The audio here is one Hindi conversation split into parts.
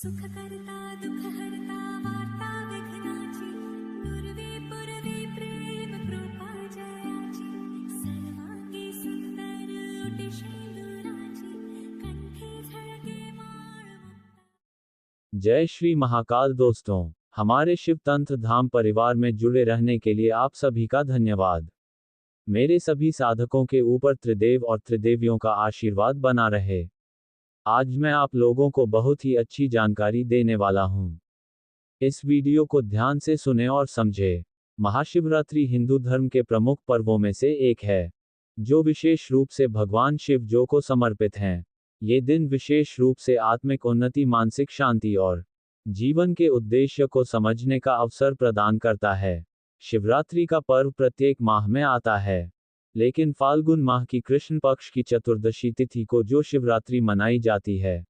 सुख करता दुख हरता वार्ता विघ्नाची दुर्वे पुरवे प्रेम कृपा जयाची सर्वांगी सुंदर ओटी शेंदुराची कंठी झळके माळ मुक्ता। जय श्री महाकाल दोस्तों, हमारे शिव तंत्र धाम परिवार में जुड़े रहने के लिए आप सभी का धन्यवाद। मेरे सभी साधकों के ऊपर त्रिदेव और त्रिदेवियों का आशीर्वाद बना रहे। आज मैं आप लोगों को बहुत ही अच्छी जानकारी देने वाला हूं। इस वीडियो को ध्यान से सुने और समझे। महाशिवरात्रि हिंदू धर्म के प्रमुख पर्वों में से एक है, जो विशेष रूप से भगवान शिव जो को समर्पित हैं। ये दिन विशेष रूप से आत्मिक उन्नति, मानसिक शांति और जीवन के उद्देश्य को समझने का अवसर प्रदान करता है। शिवरात्रि का पर्व प्रत्येक माह में आता है, लेकिन फाल्गुन माह की कृष्ण पक्ष की चतुर्दशी तिथि को जो शिवरात्रि मनाई जाती है,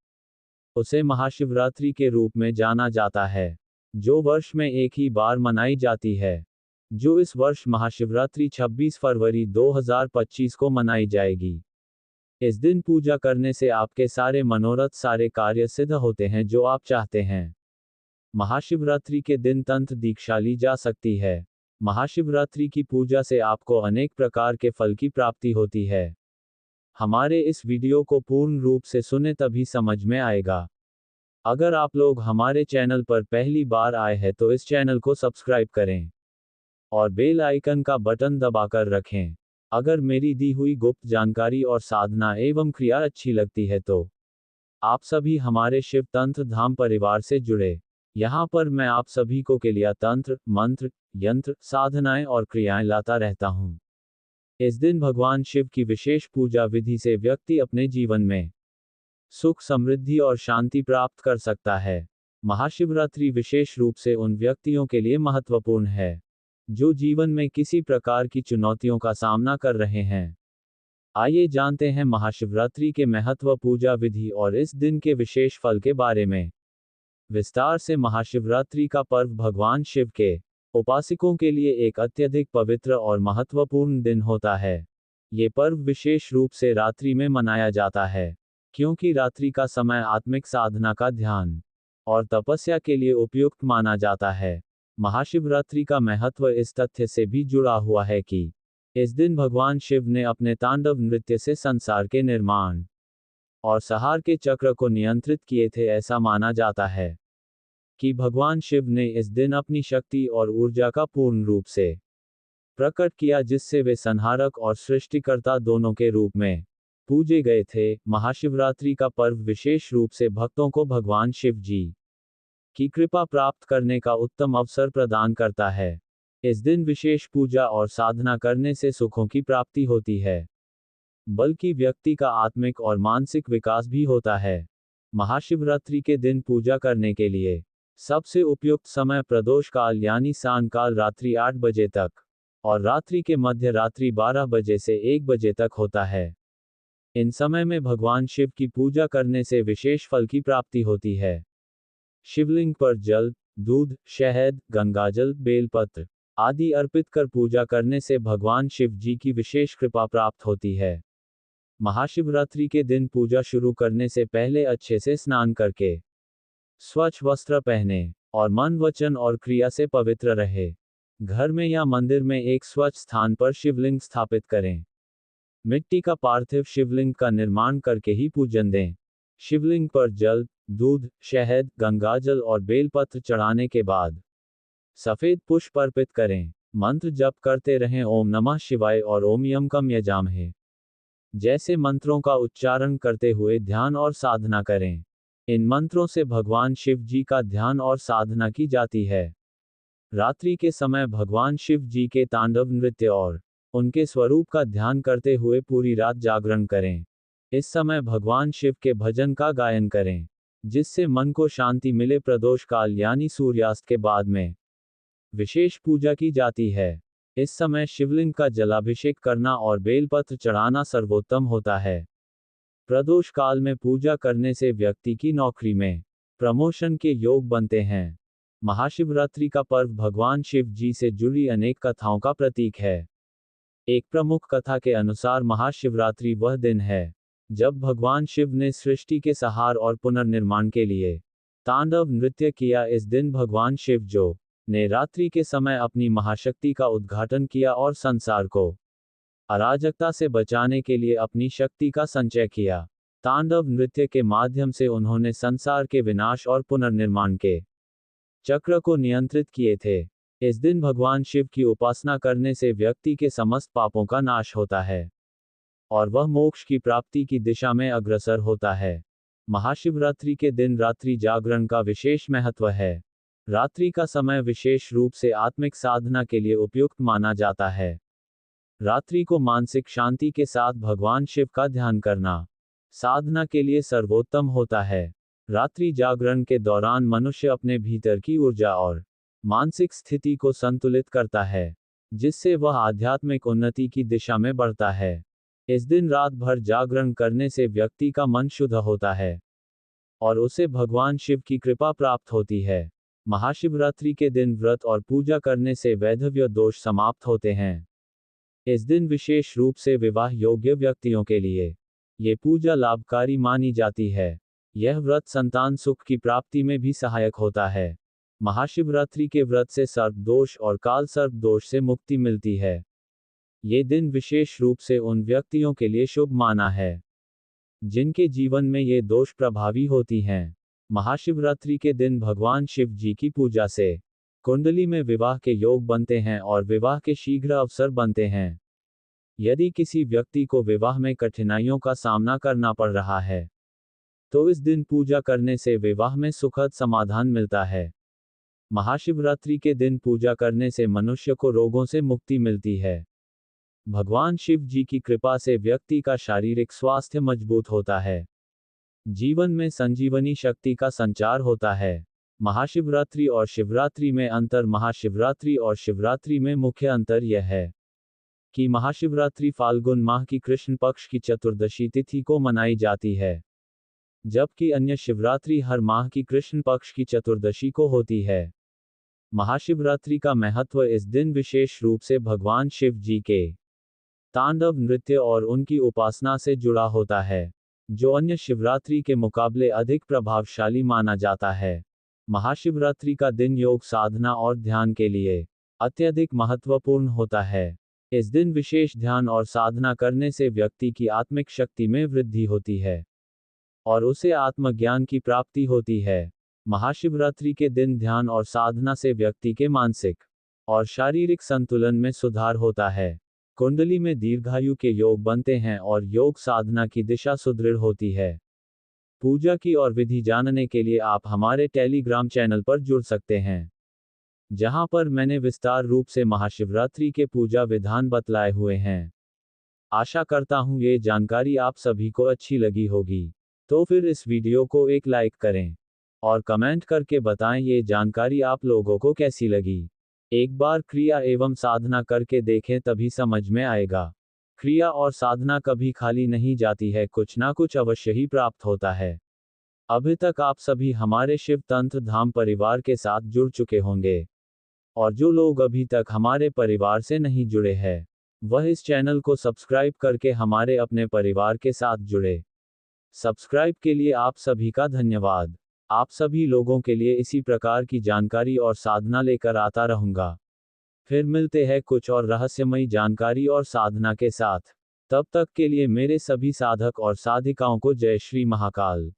उसे महाशिवरात्रि के रूप में जाना जाता है, जो वर्ष में एक ही बार मनाई जाती है। जो इस वर्ष महाशिवरात्रि 26 फरवरी 2025 को मनाई जाएगी। इस दिन पूजा करने से आपके सारे मनोरथ, सारे कार्य सिद्ध होते हैं जो आप चाहते हैं। महाशिवरात्रि के दिन तंत्र दीक्षा ली जा सकती है। महाशिवरात्रि की पूजा से आपको अनेक प्रकार के फल की प्राप्ति होती है। हमारे इस वीडियो को पूर्ण रूप से सुने तभी समझ में आएगा। अगर आप लोग हमारे चैनल पर पहली बार आए हैं तो इस चैनल को सब्सक्राइब करें और बेल आइकन का बटन दबाकर रखें। अगर मेरी दी हुई गुप्त जानकारी और साधना एवं क्रिया अच्छी लगती है तो आप सभी हमारे शिव तंत्र धाम परिवार से जुड़े। यहाँ पर मैं आप सभी को के लिए तंत्र, मंत्र, यंत्र, साधनाएं और क्रियाएं लाता रहता हूँ। इस दिन भगवान शिव की विशेष पूजा विधि से व्यक्ति अपने जीवन में सुख, समृद्धि और शांति प्राप्त कर सकता है। महाशिवरात्रि विशेष रूप से उन व्यक्तियों के लिए महत्वपूर्ण है जो जीवन में किसी प्रकार की चुनौतियों का सामना कर रहे हैं। आइए जानते हैं महाशिवरात्रि के महत्व, पूजा विधि और इस दिन के विशेष फल के बारे में विस्तार से। महाशिवरात्रि का पर्व भगवान शिव के उपासकों के लिए एक अत्यधिक पवित्र और महत्वपूर्ण दिन होता है। ये पर्व विशेष रूप से रात्रि में मनाया जाता है, क्योंकि रात्रि का समय आत्मिक साधना का, ध्यान और तपस्या के लिए उपयुक्त माना जाता है। महाशिवरात्रि का महत्व इस तथ्य से भी जुड़ा हुआ है कि इस दिन भगवान शिव ने अपने तांडव नृत्य से संसार के निर्माण और संहार के चक्र को नियंत्रित किए थे। ऐसा माना जाता है कि भगवान शिव ने इस दिन अपनी शक्ति और ऊर्जा का पूर्ण रूप से प्रकट किया, जिससे वे संहारक और सृष्टिकर्ता दोनों के रूप में पूजे गए थे। महाशिवरात्रि का पर्व विशेष रूप से भक्तों को भगवान शिव जी की कृपा प्राप्त करने का उत्तम अवसर प्रदान करता है। इस दिन विशेष पूजा और साधना करने से सुखों की प्राप्ति होती है, बल्कि व्यक्ति का आत्मिक और मानसिक विकास भी होता है। महाशिवरात्रि के दिन पूजा करने के लिए सबसे उपयुक्त समय प्रदोष काल यानी सायंकाल रात्रि 8 बजे तक और रात्रि के मध्य रात्रि 12 बजे से 1 बजे तक होता है। इन समय में भगवान शिव की पूजा करने से विशेष फल की प्राप्ति होती है। शिवलिंग पर जल, दूध, शहद, गंगाजल, बेलपत्र आदि अर्पित कर पूजा करने से भगवान शिव जी की विशेष कृपा प्राप्त होती है। महाशिवरात्रि के दिन पूजा शुरू करने से पहले अच्छे से स्नान करके स्वच्छ वस्त्र पहने और मन, वचन और क्रिया से पवित्र रहे। घर में या मंदिर में एक स्वच्छ स्थान पर शिवलिंग स्थापित करें। मिट्टी का पार्थिव शिवलिंग का निर्माण करके ही पूजन दें। शिवलिंग पर जल, दूध, शहद, गंगाजल और बेलपत्र चढ़ाने के बाद सफेद पुष्प अर्पित करें। मंत्र जप करते रहें, ओम नमः शिवाय और ओम यम कम यजामहे जैसे मंत्रों का उच्चारण करते हुए ध्यान और साधना करें। इन मंत्रों से भगवान शिव जी का ध्यान और साधना की जाती है। रात्रि के समय भगवान शिव जी के तांडव नृत्य और उनके स्वरूप का ध्यान करते हुए पूरी रात जागरण करें। इस समय भगवान शिव के भजन का गायन करें, जिससे मन को शांति मिले। प्रदोष काल यानी सूर्यास्त के बाद में विशेष पूजा की जाती है। इस समय शिवलिंग का जलाभिषेक करना और बेलपत्र चढ़ाना सर्वोत्तम होता है। प्रदोष काल में पूजा करने से व्यक्ति की नौकरी में प्रमोशन के योग बनते हैं। महाशिवरात्रि का पर्व भगवान शिव जी से जुड़ी अनेक कथाओं का प्रतीक है। एक प्रमुख कथा के अनुसार महाशिवरात्रि वह दिन है जब भगवान शिव ने सृष्टि के संहार और पुनर्निर्माण के लिए तांडव नृत्य किया। इस दिन भगवान शिव जो ने रात्रि के समय अपनी महाशक्ति का उद्घाटन किया और संसार को अराजकता से बचाने के लिए अपनी शक्ति का संचय किया। तांडव नृत्य के माध्यम से उन्होंने संसार के विनाश और पुनर्निर्माण के चक्र को नियंत्रित किए थे। इस दिन भगवान शिव की उपासना करने से व्यक्ति के समस्त पापों का नाश होता है और वह मोक्ष की प्राप्ति की दिशा में अग्रसर होता है। महाशिवरात्रि के दिन रात्रि जागरण का विशेष महत्व है। रात्रि का समय विशेष रूप से आत्मिक साधना के लिए उपयुक्त माना जाता है। रात्रि को मानसिक शांति के साथ भगवान शिव का ध्यान करना साधना के लिए सर्वोत्तम होता है। रात्रि जागरण के दौरान मनुष्य अपने भीतर की ऊर्जा और मानसिक स्थिति को संतुलित करता है, जिससे वह आध्यात्मिक उन्नति की दिशा में बढ़ता है। इस दिन रात भर जागरण करने से व्यक्ति का मन शुद्ध होता है और उसे भगवान शिव की कृपा प्राप्त होती है। महाशिवरात्रि के दिन व्रत और पूजा करने से वैधव्य दोष समाप्त होते हैं। इस दिन विशेष रूप से विवाह योग्य व्यक्तियों के लिए ये पूजा लाभकारी मानी जाती है। यह व्रत संतान सुख की प्राप्ति में भी सहायक होता है। महाशिवरात्रि के व्रत से सर्प दोष और काल सर्प दोष से मुक्ति मिलती है। ये दिन विशेष रूप से उन व्यक्तियों के लिए शुभ माना है जिनके जीवन में ये दोष प्रभावी होती हैं। महाशिवरात्रि के दिन भगवान शिव जी की पूजा से कुंडली में विवाह के योग बनते हैं और विवाह के शीघ्र अवसर बनते हैं। यदि किसी व्यक्ति को विवाह में कठिनाइयों का सामना करना पड़ रहा है, तो इस दिन पूजा करने से विवाह में सुखद समाधान मिलता है। महाशिवरात्रि के दिन पूजा करने से मनुष्य को रोगों से मुक्ति मिलती है। भगवान शिव जी की कृपा से व्यक्ति का शारीरिक स्वास्थ्य मजबूत होता है। जीवन में संजीवनी शक्ति का संचार होता है। महाशिवरात्रि और शिवरात्रि में अंतर। महाशिवरात्रि और शिवरात्रि में मुख्य अंतर यह है कि महाशिवरात्रि फाल्गुन माह की कृष्ण पक्ष की चतुर्दशी तिथि को मनाई जाती है, जबकि अन्य शिवरात्रि हर माह की कृष्ण पक्ष की चतुर्दशी को होती है। महाशिवरात्रि का महत्व। इस दिन विशेष रूप से भगवान शिव जी के तांडव नृत्य और उनकी उपासना से जुड़ा होता है, जो अन्य शिवरात्रि के मुकाबले अधिक प्रभावशाली माना जाता है। महाशिवरात्रि का दिन योग साधना और ध्यान के लिए अत्यधिक महत्वपूर्ण होता है। इस दिन विशेष ध्यान और साधना करने से व्यक्ति की आत्मिक शक्ति में वृद्धि होती है और उसे आत्मज्ञान की प्राप्ति होती है। महाशिवरात्रि के दिन ध्यान और साधना से व्यक्ति के मानसिक और शारीरिक संतुलन में सुधार होता है। कुंडली में दीर्घायु के योग बनते हैं और योग साधना की दिशा सुदृढ़ होती है। पूजा की और विधि जानने के लिए आप हमारे टेलीग्राम चैनल पर जुड़ सकते हैं, जहां पर मैंने विस्तार रूप से महाशिवरात्रि के पूजा विधान बतलाए हुए हैं। आशा करता हूं ये जानकारी आप सभी को अच्छी लगी होगी। तो फिर इस वीडियो को एक लाइक करें और कमेंट करके बताएं ये जानकारी आप लोगों को कैसी लगी। एक बार क्रिया एवं साधना करके देखें, तभी समझ में आएगा। क्रिया और साधना कभी खाली नहीं जाती है, कुछ ना कुछ अवश्य ही प्राप्त होता है। अभी तक आप सभी हमारे शिव तंत्र धाम परिवार के साथ जुड़ चुके होंगे, और जो लोग अभी तक हमारे परिवार से नहीं जुड़े हैं, वह इस चैनल को सब्सक्राइब करके हमारे अपने परिवार के साथ जुड़े। सब्सक्राइब के लिए आप सभी का धन्यवाद। आप सभी लोगों के लिए इसी प्रकार की जानकारी और साधना लेकर आता रहूंगा। फिर मिलते हैं कुछ और रहस्यमयी जानकारी और साधना के साथ। तब तक के लिए मेरे सभी साधक और साधिकाओं को जय श्री महाकाल।